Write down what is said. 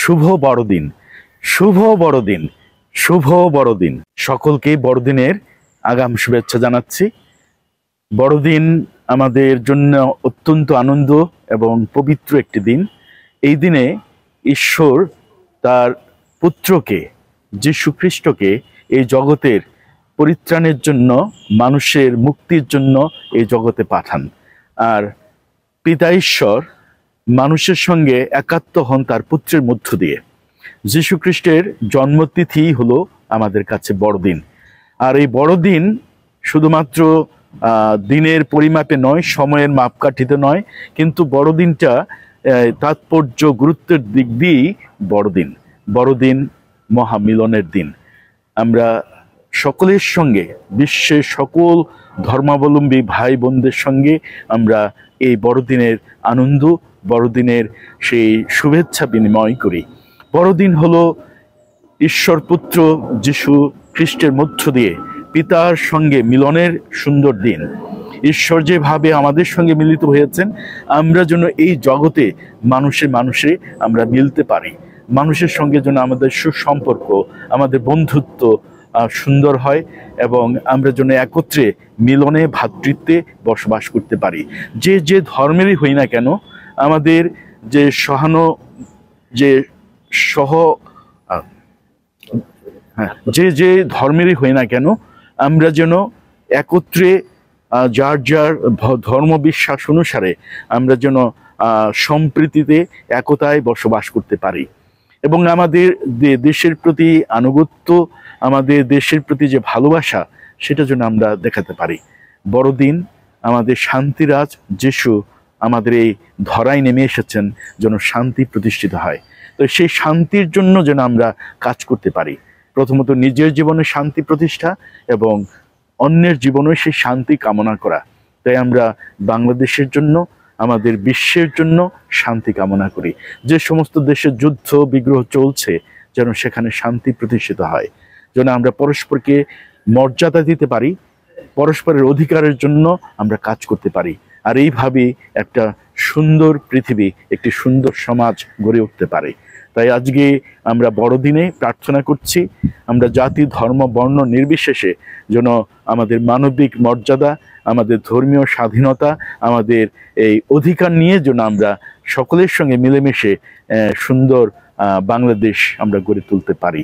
শুভ বড়দিন, শুভ বড়দিন, শুভ বড়দিন। সকলকে বড়দিনের আগাম শুভেচ্ছা জানাচ্ছি। বড়দিন আমাদের জন্য অত্যন্ত আনন্দ এবং পবিত্র একটি দিন। এই দিনে ঈশ্বর তার পুত্রকে, যীশু খ্রিস্টকে এই জগতের পরিত্রাণের জন্য, মানুষের মুক্তির জন্য এই জগতে পাঠান। আর পিতা ঈশ্বর মানুষের সঙ্গে একাত্ম হন তার পুত্রের মধ্য দিয়ে। যীশু খ্রিস্টের জন্মতিথি হলো আমাদের কাছে বড়দিন। আর এই বড়দিন শুধুমাত্র দিনের পরিমাপে নয়, সময়ের মাপকাঠিতে নয়, কিন্তু বড়দিনটা তাৎপর্য, গুরুত্বের দিক দিয়েই বড়দিন। বড়দিন মহামিলনের দিন। আমরা সকলের সঙ্গে, বিশ্বের সকল ধর্মাবলম্বী ভাই বোনদের সঙ্গে আমরা এই বড়দিনের আনন্দ, বড়দিনের সেই শুভেচ্ছা বিনিময় করি। বড়দিন হলো ঈশ্বর পুত্র যীশু খ্রিস্টের মধ্য দিয়ে পিতার সঙ্গে মিলনের সুন্দর দিন। ঈশ্বর যেভাবে আমাদের সঙ্গে মিলিত হয়েছেন, আমরা যেন এই জগতে মানুষে মানুষে আমরা মিলতে পারি। মানুষের সঙ্গে যেন আমাদের সুসম্পর্ক, আমাদের বন্ধুত্ব সুন্দর হয় এবং আমরা যেন একত্রে মিলনে, ভ্রাতৃত্বে বসবাস করতে পারি। যে যে ধর্মেরই হই না কেন, আমাদের যে যে যে ধর্মেরই হই না কেন, আমরা যেন একত্রে যার যার ধর্ম বিশ্বাস অনুসারে আমরা যেন সম্প্রীতিতে, একতায় বসবাস করতে পারি এবং আমাদের দেশের প্রতি আনুগত্য, আমাদের দেশের প্রতি যে ভালোবাসা, সেটা যেন আমরা দেখাতে পারি। বড়দিন আমাদের শান্তিরাজ যীশু আমাদের এই ধরায় নেমে এসেছেন যেন শান্তি প্রতিষ্ঠিত হয়। তো সেই শান্তির জন্য যেন আমরা কাজ করতে পারি। প্রথমত নিজের জীবনে শান্তি প্রতিষ্ঠা এবং অন্যের জীবনে সেই শান্তি কামনা করা। তাই আমরা বাংলাদেশের জন্য, আমাদের বিশ্বের জন্য শান্তি কামনা করি। যে সমস্ত দেশে যুদ্ধ বিগ্রহ চলছে, যেন সেখানে শান্তি প্রতিষ্ঠিত হয়, যেন আমরা পরস্পরকে মর্যাদা দিতে পারি, পরস্পরের অধিকারের জন্য আমরা কাজ করতে পারি। আর এইভাবেই একটা সুন্দর পৃথিবী, একটি সুন্দর সমাজ গড়ে উঠতে পারে। তাই আজকে আমরা বড়দিনে প্রার্থনা করছি, আমরা জাতি, ধর্ম, বর্ণ নির্বিশেষে যেন আমাদের মানবিক মর্যাদা, আমাদের ধর্মীয় স্বাধীনতা, আমাদের এই অধিকার নিয়ে যেন আমরা সকলের সঙ্গে মিলেমিশে সুন্দর বাংলাদেশ আমরা গড়ে তুলতে পারি।